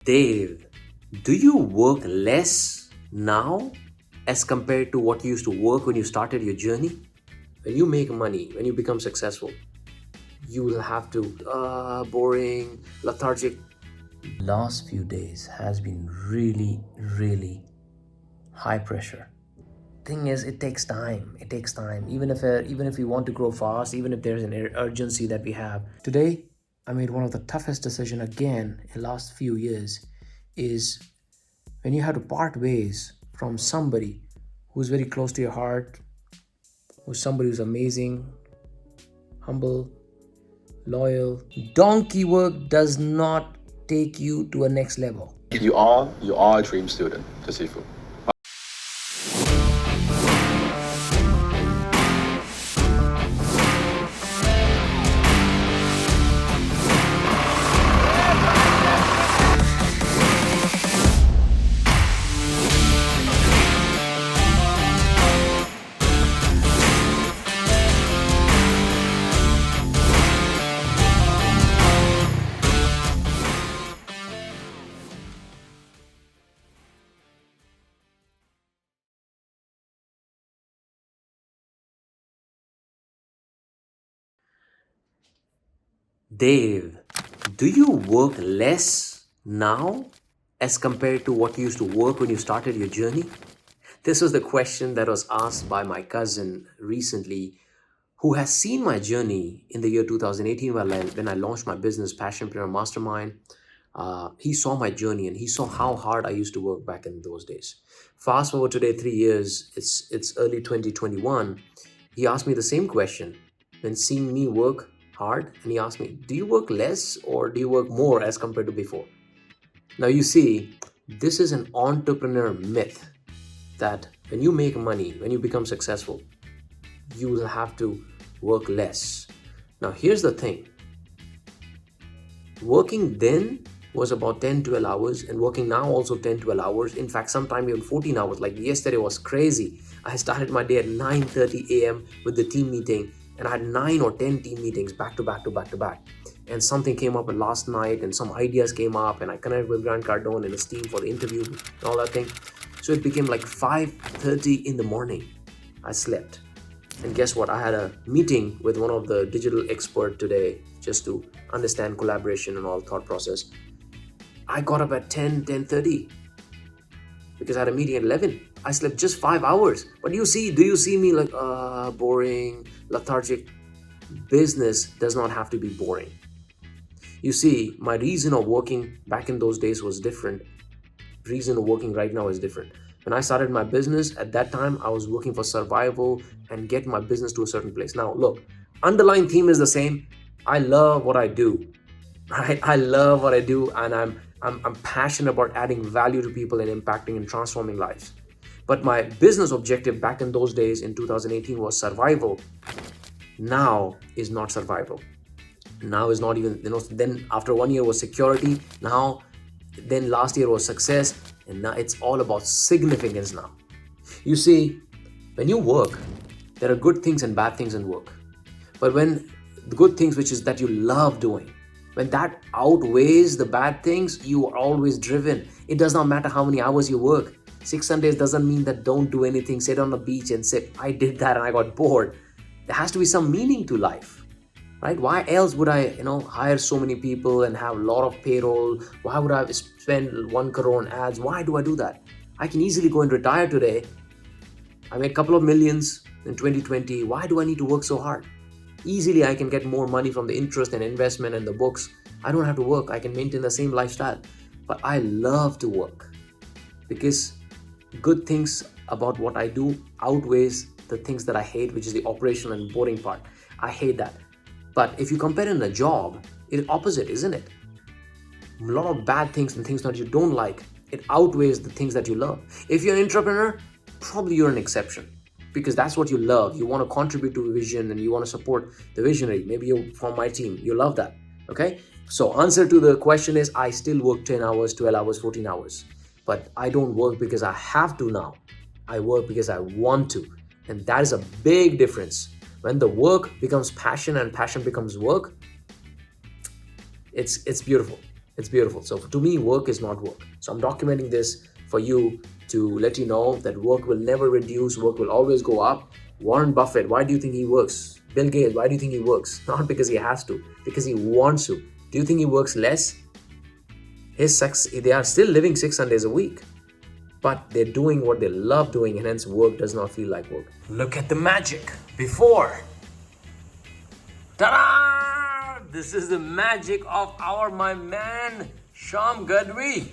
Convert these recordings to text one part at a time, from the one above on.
Dave, do you work less now as compared to what you used to work when you started your journey? When you make money, when you become successful, you will have to, boring, lethargic. Last few days has been really high pressure. Thing is, it takes time. It takes time. Even if we want to grow fast, even if there's an urgency that we have. Today, I made one of the toughest decision again in last few years. Is when you have to part ways from somebody who's very close to your heart, who's somebody who's amazing, humble, loyal. Donkey work does not take you to a next level. You are a dream student, Jasifu. Dave, do you work less now as compared to what you used to work when you started your journey? This was the question that was asked by my cousin recently, who has seen my journey in the year 2018 when I launched my business, Passionpreneur Mastermind. He saw my journey and he saw how hard I used to work back in those days. Fast forward today, 3 years, it's early 2021. He asked me the same question when seeing me work hard, and he asked me, do you work less or do you work more as compared to before? Now, you see, this is an entrepreneur myth that when you make money, when you become successful, you will have to work less. Now, here's the thing. Working then was about 10, 12 hours, and working now also 10, 12 hours. In fact, sometime even 14 hours. Like yesterday was crazy. I started my day at 9:30 a.m. with the team meeting, and I had 9 or 10 team meetings back to back to back to back. And something came up last night, and some ideas came up, and I connected with Grant Cardone and his team for the interview and all that thing. So it became like 5:30 in the morning. I slept. And guess what? I had a meeting with one of the digital expert today just to understand collaboration and all thought process. I got up at 10, 10:30 because I had a meeting at 11. I slept just 5 hours. But do you see me like boring, lethargic? Business does not have to be boring. You see, my reason of working back in those days was different. Reason of working right now is different. When I started my business, at that time, I was working for survival and get my business to a certain place. Now, look, underlying theme is the same. I love what I do, right? I love what I do, and I'm passionate about adding value to people and impacting and transforming lives. But my business objective back in those days in 2018 was survival. Now is not survival. Now is not even, then after 1 year was security. Now, then last year was success. And now it's all about significance now. You see, when you work, there are good things and bad things in work. But when the good things, which is that you love doing, when that outweighs the bad things, you are always driven. It does not matter how many hours you work. 6 Sundays doesn't mean that don't do anything, sit on the beach and sit. I did that and I got bored. There has to be some meaning to life, right? Why else would I, hire so many people and have a lot of payroll? Why would I spend 1 crore on ads? Why do I do that? I can easily go and retire today. I made a couple of millions in 2020. Why do I need to work so hard? Easily, I can get more money from the interest and investment and the books. I don't have to work. I can maintain the same lifestyle. But I love to work because good things about what I do outweighs the things that I hate, which is the operational and boring part. I hate that. But if you compare in a job, it's opposite, isn't it? A lot of bad things and things that you don't like, it outweighs the things that you love. If you're an entrepreneur, probably you're an exception because that's what you love. You want to contribute to a vision and you want to support the visionary. Maybe you're from my team. You love that. Okay. So answer to the question is, I still work 10 hours, 12 hours, 14 hours. But I don't work because I have to now. I work because I want to. And that is a big difference. When the work becomes passion and passion becomes work, it's beautiful. It's beautiful. So to me, work is not work. So I'm documenting this for you to let you know that work will never reduce, work will always go up. Warren Buffett, why do you think he works? Bill Gates, why do you think he works? Not because he has to, because he wants to. Do you think he works less? They are still living 6 Sundays a week, but they're doing what they love doing, and hence work does not feel like work. Look at the magic before. Ta-da! This is the magic of my man, Sham Gadhvi.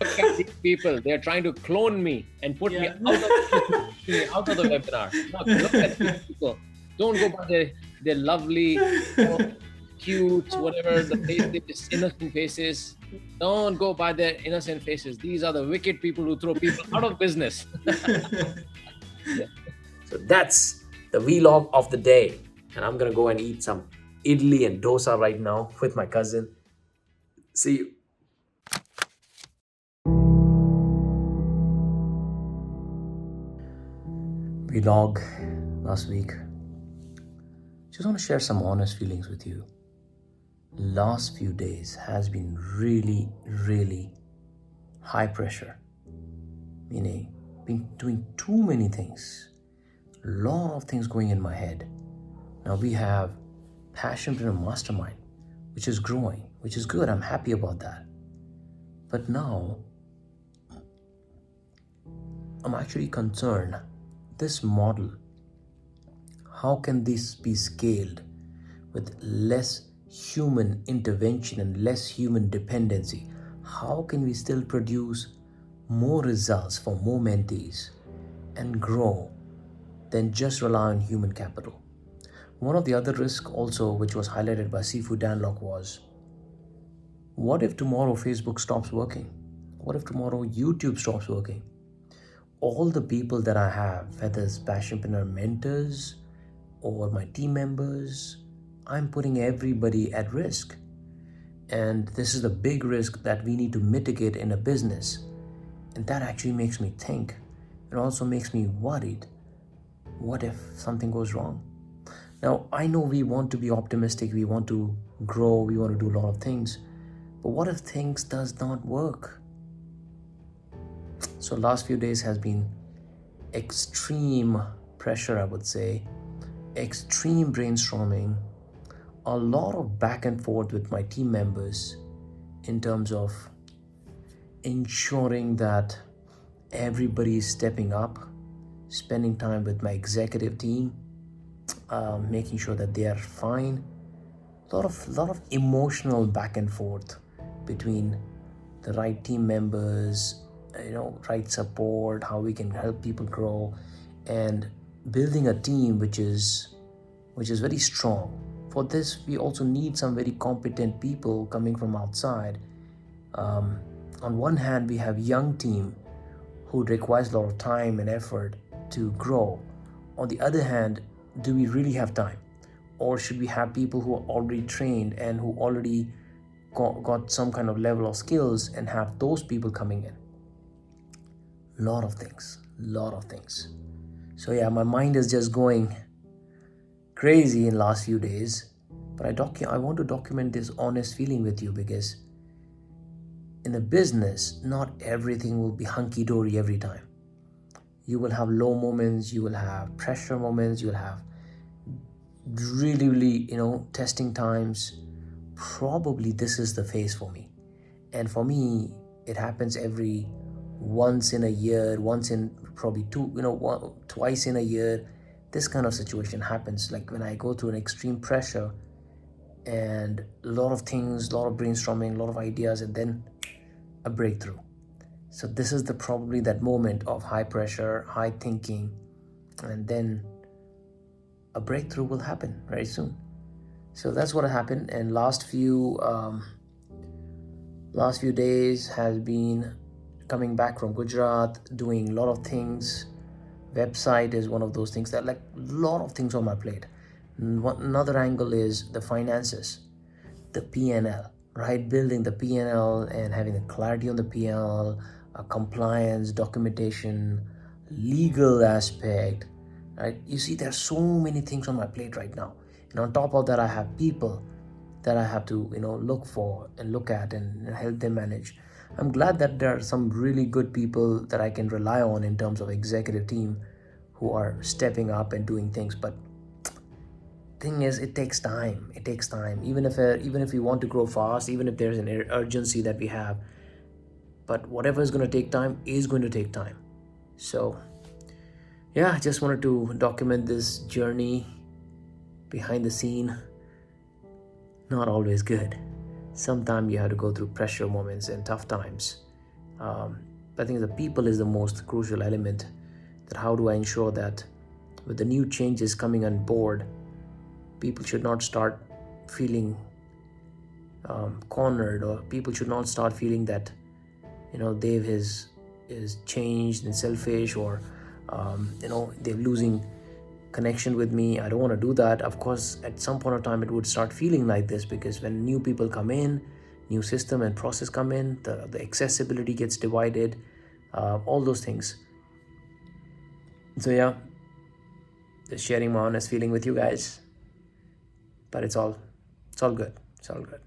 Look at these people. They're trying to clone me and put me out of the webinar. Look at these people. Don't go by their lovely, cute, whatever, the innocent faces. Don't go by their innocent faces. These are the wicked people who throw people out of business. So that's the vlog of the day. And I'm going to go and eat some idli and dosa right now with my cousin. See you. Vlog last week. Just want to share some honest feelings with you. Last few days has been really, really high pressure. Meaning, been doing too many things. A lot of things going in my head. Now we have Passionpreneur Mastermind, which is growing, which is good. I'm happy about that. But now, I'm actually concerned. This model, how can this be scaled with less human intervention and less human dependency? How can we still produce more results for more mentees and grow than just rely on human capital? One of the other risks also, which was highlighted by Sifu Danlock, was what if tomorrow Facebook stops working? What if tomorrow YouTube stops working? All the people that I have, whether it's Passionpreneur mentors or my team members, I'm putting everybody at risk. And this is the big risk that we need to mitigate in a business. And that actually makes me think. It also makes me worried. What if something goes wrong? Now, I know we want to be optimistic, we want to grow, we want to do a lot of things. But what if things does not work? So last few days has been extreme pressure, I would say, extreme brainstorming, a lot of back and forth with my team members in terms of ensuring that everybody is stepping up, spending time with my executive team, making sure that they are fine. A lot of emotional back and forth between the right team members, right support, how we can help people grow, and building a team which is very strong. For this, we also need some very competent people coming from outside. On one hand, we have young team who requires a lot of time and effort to grow. On the other hand, do we really have time? Or should we have people who are already trained and who already got some kind of level of skills and have those people coming in? Lot of things. So yeah, my mind is just going crazy in last few days. But I want to document this honest feeling with you, because in a business, not everything will be hunky-dory every time. You will have low moments, you will have pressure moments, you will have really, testing times. Probably this is the phase for me. And for me, it happens every once in a year, once in probably twice in a year. This kind of situation happens, like when I go through an extreme pressure and a lot of things, a lot of brainstorming, a lot of ideas, and then a breakthrough. So this is probably that moment of high pressure, high thinking, and then a breakthrough will happen very soon. So that's what happened. And last few days has been coming back from Gujarat, doing a lot of things. Website is one of those things that, like, a lot of things on my plate. Another angle is the finances, the P&L, right? Building the P&L and having the clarity on the P&L, compliance, documentation, legal aspect, right? You see, there's so many things on my plate right now. And on top of that, I have people that I have to, look for and look at and help them manage. I'm glad that there are some really good people that I can rely on in terms of executive team who are stepping up and doing things. But thing is, it takes time. It takes time. Even if we want to grow fast, even if there's an urgency that we have, but whatever is going to take time is going to take time. So yeah, I just wanted to document this journey behind the scene. Not always good. Sometimes you have to go through pressure moments and tough times. I think the people is the most crucial element. That how do I ensure that with the new changes coming on board, people should not start feeling cornered, or people should not start feeling that Dave is changed and selfish, or they're losing connection with me. I don't want to do that. Of course, at some point of time, it would start feeling like this, because when new people come in, new system and process come in, the accessibility gets divided, all those things. So yeah, just sharing my honest feeling with you guys. But it's all good. It's all good.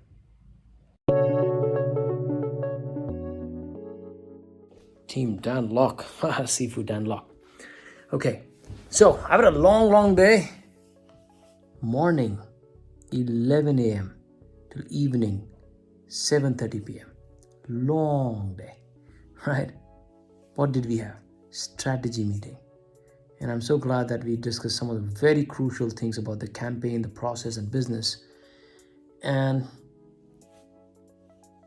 Team Dan Locke. Seafood Dan Locke. Okay, so I've had a long day. Morning 11 a.m. till evening 7:30 p.m. Long day, right? What did we have? Strategy meeting. And I'm so glad that we discussed some of the very crucial things about the campaign, the process, and business. And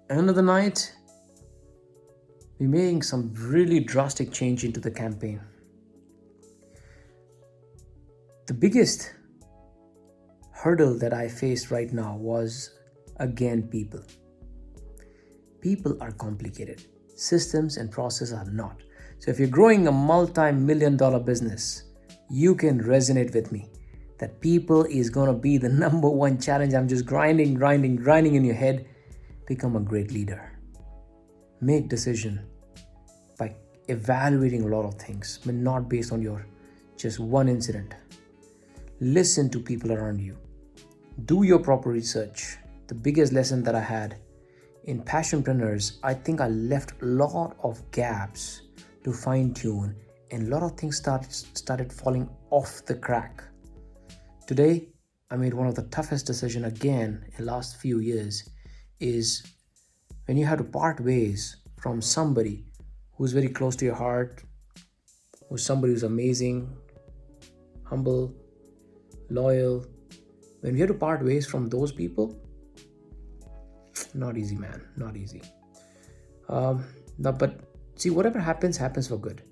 another night, we're making some really drastic change into the campaign. The biggest hurdle that I faced right now was, again, people. People are complicated. Systems and process are not. So if you're growing a multi-million-dollar business, you can resonate with me that people is going to be the number one challenge. I'm just grinding in your head. Become a great leader. Make decision by evaluating a lot of things, but not based on your just one incident. Listen to people around you. Do your proper research. The biggest lesson that I had in Passionpreneurs, I think I left a lot of gaps to fine tune, and a lot of things started falling off the crack. Today, I made one of the toughest decisions again in the last few years, is when you have to part ways from somebody who's very close to your heart, who's somebody who's amazing, humble, loyal. When we have to part ways from those people, not easy, man, not easy. But see, whatever happens for good.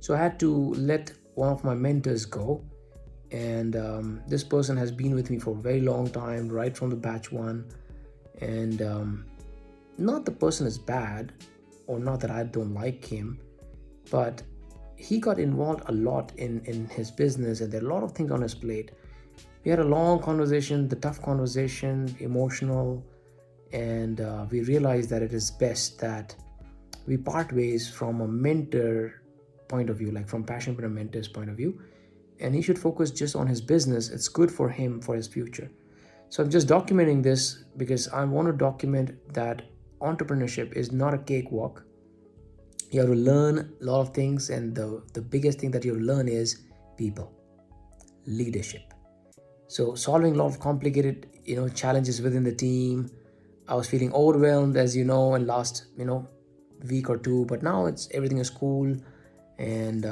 So I had to let one of my mentors go, and this person has been with me for a very long time, right from the batch one. And not the person is bad, or not that I don't like him, but he got involved a lot in his business, and there are a lot of things on his plate. We had a long conversation, the tough conversation, emotional, and we realized that it is best that we part ways from a mentor point of view, like from Passionpreneur mentor's point of view, and he should focus just on his business. It's good for him, for his future. So I'm just documenting this because I want to document that entrepreneurship is not a cakewalk. You have to learn a lot of things, and the biggest thing that you learn is people, leadership. So solving a lot of complicated, challenges within the team. I was feeling overwhelmed, as in last, week or two, but now everything is cool, and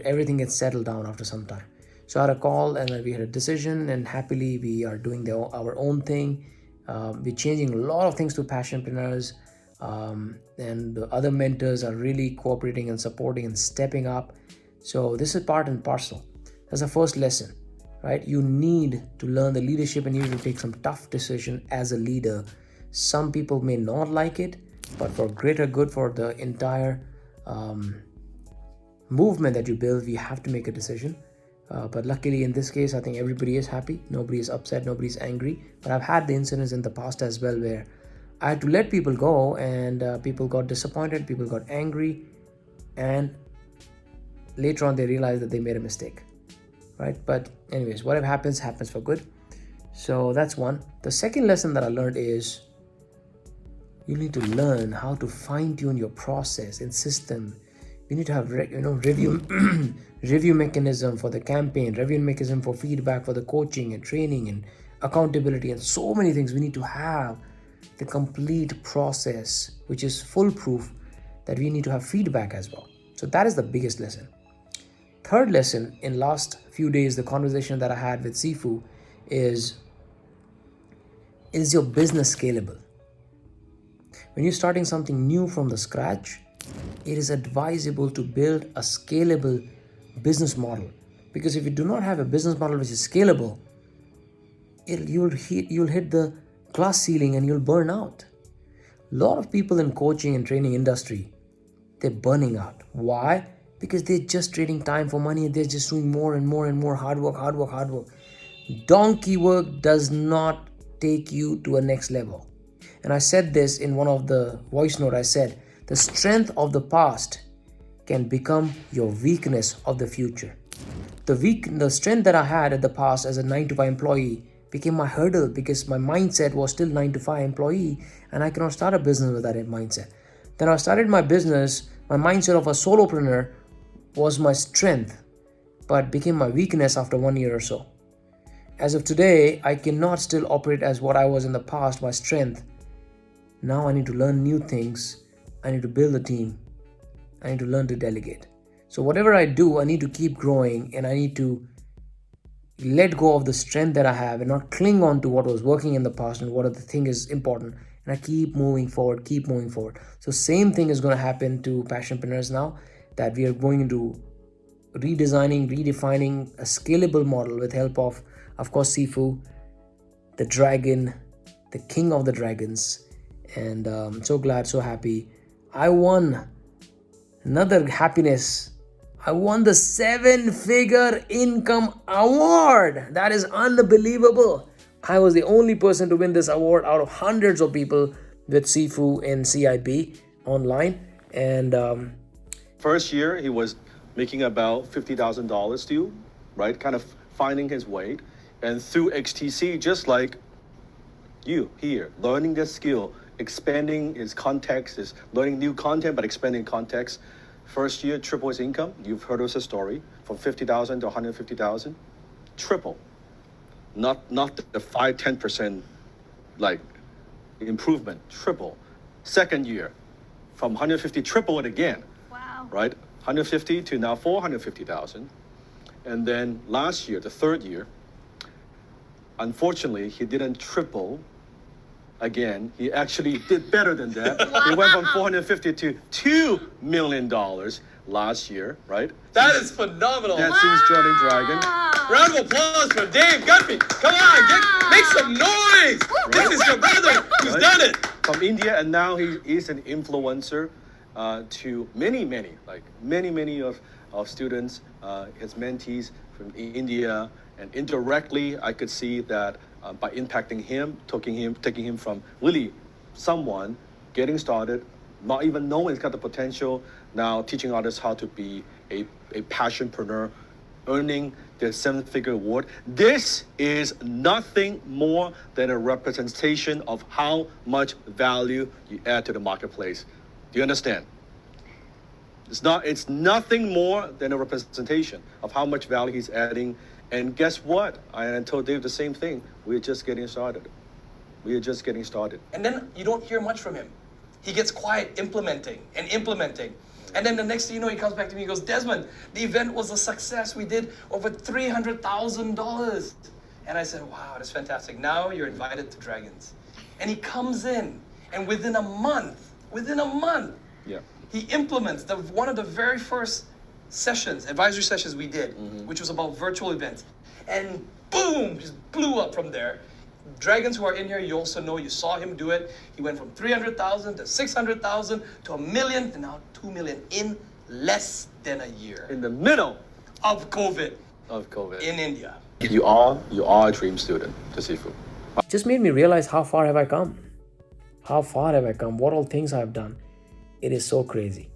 everything gets settled down after some time. So I had a call, and we had a decision, and happily we are doing our own thing. We're changing a lot of things to Passionpreneurs, and the other mentors are really cooperating and supporting and stepping up. So this is part and parcel. That's the first lesson, right? You need to learn the leadership, and you need to take some tough decision as a leader. Some people may not like it, but for greater good, for the entire movement that you build, we have to make a decision. But luckily in this case, I think everybody is happy. Nobody is upset. Nobody's angry. But I've had the incidents in the past as well where I had to let people go, and people got disappointed. People got angry. And later on, they realized that they made a mistake, right? But anyways, whatever happens for good. So that's one. The second lesson that I learned is you need to learn how to fine-tune your process and system. You need to have review review mechanism for the campaign, review mechanism for feedback, for the coaching and training and accountability, and so many things. We need to have the complete process, which is foolproof, that we need to have feedback as well. So that is the biggest lesson. Third lesson in last few days, the conversation that I had with Sifu is your business scalable? When you're starting something new from the scratch, it is advisable to build a scalable business model, because if you do not have a business model which is scalable, you'll hit the glass ceiling and you'll burn out. A lot of people in coaching and training industry, they're burning out. Why? Because they're just trading time for money and they're just doing more and more and more hard work. Donkey work does not take you to a next level. And I said this in one of the voice note. I said, the strength of the past can become your weakness of the future. The strength that I had at the past as a 9 to 5 employee became my hurdle, because my mindset was still 9 to 5 employee and I cannot start a business with that mindset. Then I started my business. My mindset of a solopreneur was my strength, but became my weakness after 1 year or so. As of today, I cannot still operate as what I was in the past, my strength. Now I need to learn new things. I need to build a team. I need to learn to delegate. So whatever I do, I need to keep growing, and I need to let go of the strength that I have and not cling on to what was working in the past and what other thing is important. And I keep moving forward. So same thing is going to happen to passionpreneurs now, that we are going into redefining a scalable model with help of course, Sifu, the dragon, the king of the dragons. And so glad, so happy. I won another happiness. I won the 7-figure income award. That is unbelievable. I was the only person to win this award out of hundreds of people with Sifu and CIP online. And First year, he was making about $50,000 still, right? Kind of finding his way. And through XTC, just like you here, learning the skill, expanding his context, is learning new content, but expanding context. First year, triple his income. You've heard us a story, from 50,000 to 150,000, triple. Not the 5-10% like improvement, triple. Second year, from 150, triple it again. Wow. Right? 150 to now 450,000. And then last year, the third year, unfortunately, he didn't triple again. He actually did better than that. He went from 450 to $2 million last year, right? That is phenomenal. That since joining Dragon. Round of applause for Dave Gadhvi. Come on, make some noise. This is your brother who's Right? done it. From India, and now he is an influencer to many of students, his mentees from India, and indirectly I could see that by impacting him, taking him from really someone getting started, not even knowing he's got the potential, now teaching others how to be a passionpreneur, earning their 7-figure award. This is nothing more than a representation of how much value you add to the marketplace. Do you understand? It's nothing more than a representation of how much value he's adding. And guess what? I told Dave the same thing. We're just getting started. And then you don't hear much from him. He gets quiet, implementing. And then the next thing you know, he comes back to me and goes, Desmond, the event was a success. We did over $300,000. And I said, wow, that's fantastic. Now you're invited to Dragons. And he comes in, and within a month, Yeah. he implements one of the very first advisory sessions we did, which was about virtual events. And boom, just blew up from there. Dragons who are in here, you also know, you saw him do it. He went from 300,000 to 600,000 to $1 million to now 2 million in less than a year In the middle of COVID of COVID. in India. You are a dream student to Sifu. it just made me realize how far have I come. What all things I've done. It is so crazy.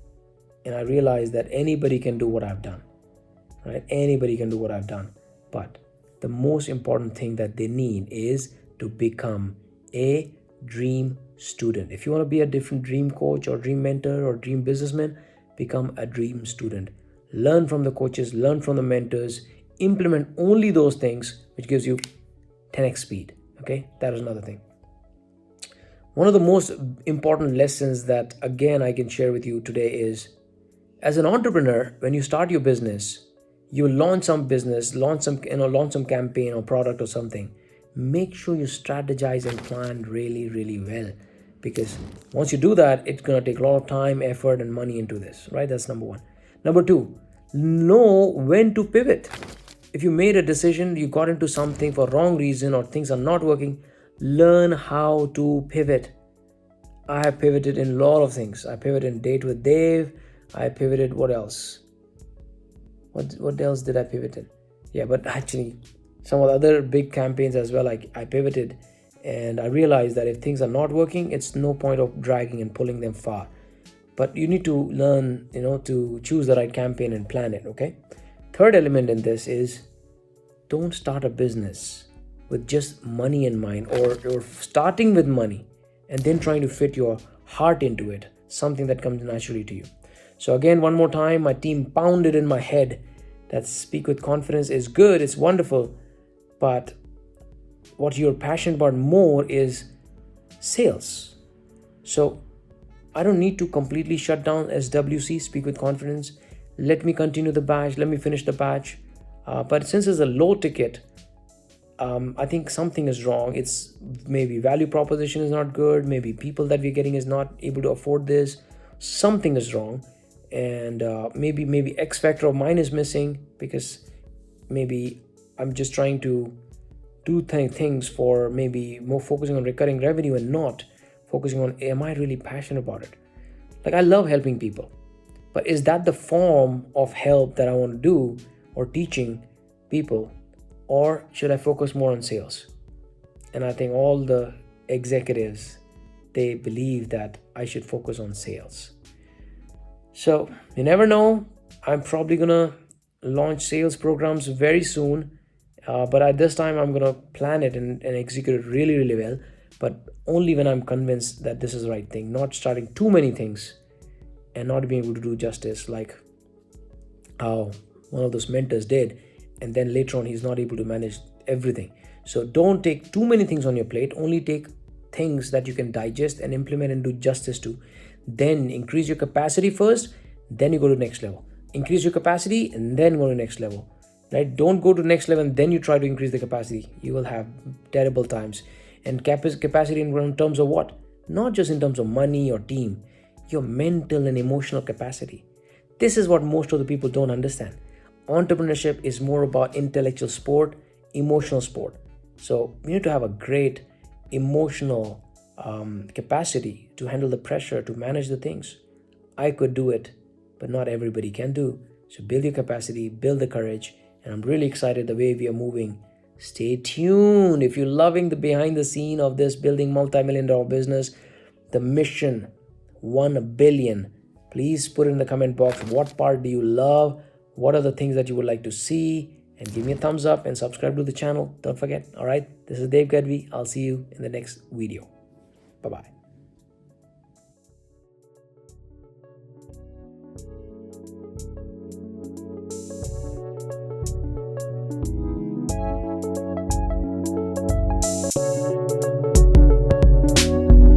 And I realized that anybody can do what I've done. Right? Anybody can do what I've done. But the most important thing that they need is to become a dream student. If you want to be a different dream coach or dream mentor or dream businessman, become a dream student. Learn from the coaches, learn from the mentors, implement only those things which gives you 10x speed. Okay, that is another thing. One of the most important lessons that again I can share with you today is, as an entrepreneur, when you start your business, you launch some business, launch some campaign or product or something. Make sure you strategize and plan really, really well, because once you do that, it's gonna take a lot of time, effort, and money into this, right? That's number one. Number two, know when to pivot. If you made a decision, you got into something for wrong reason or things are not working, learn how to pivot. I have pivoted in a lot of things. I pivoted in Date with Dave. I pivoted, what else? What else did I pivot in? Yeah, but actually some of the other big campaigns as well, I pivoted, and I realized that if things are not working, it's no point of dragging and pulling them far. But you need to learn, to choose the right campaign and plan it, okay? Third element in this is, don't start a business with just money in mind, or starting with money and then trying to fit your heart into it, something that comes naturally to you. So again, one more time, my team pounded in my head that Speak with Confidence is good, it's wonderful, but what you're passionate about more is sales. So I don't need to completely shut down SWC, Speak with Confidence. Let me continue the batch, let me finish the batch. But since it's a low ticket, I think something is wrong. It's maybe value proposition is not good. Maybe people that we're getting is not able to afford this. Something is wrong. And maybe X factor of mine is missing, because maybe I'm just trying to do things for maybe more focusing on recurring revenue and not focusing on, am I really passionate about it? Like, I love helping people, but is that the form of help that I want to do, or teaching people, or should I focus more on sales? And I think all the executives, they believe that I should focus on sales. So you never know. I'm probably gonna launch sales programs very soon, but at this time I'm gonna plan it and execute it really, really well, but only when I'm convinced that this is the right thing, not starting too many things and not being able to do justice, like how one of those mentors did, and then later on he's not able to manage everything. So don't take too many things on your plate. Only take things that you can digest and implement and do justice to. Then increase your capacity first, then you go to the next level. Increase your capacity and then go to the next level, right? Don't go to the next level and then you try to increase the capacity. You will have terrible times. And capacity in terms of what? Not just in terms of money or team, your mental and emotional capacity. This is what most of the people don't understand. Entrepreneurship is more about intellectual sport, emotional sport. So you need to have a great emotional capacity to handle the pressure, to manage the things. I could do it, but not everybody can do. So build your capacity, build the courage, and I'm really excited the way we are moving. Stay tuned. If you're loving the behind the scene of this building multi-million-dollar business, the mission 1 billion, please put in the comment box, what part do you love? What are the things that you would like to see? And give me a thumbs up and subscribe to the channel. Don't forget. All right. This is Dave Gadhvi. I'll see you in the next video. Bye-bye.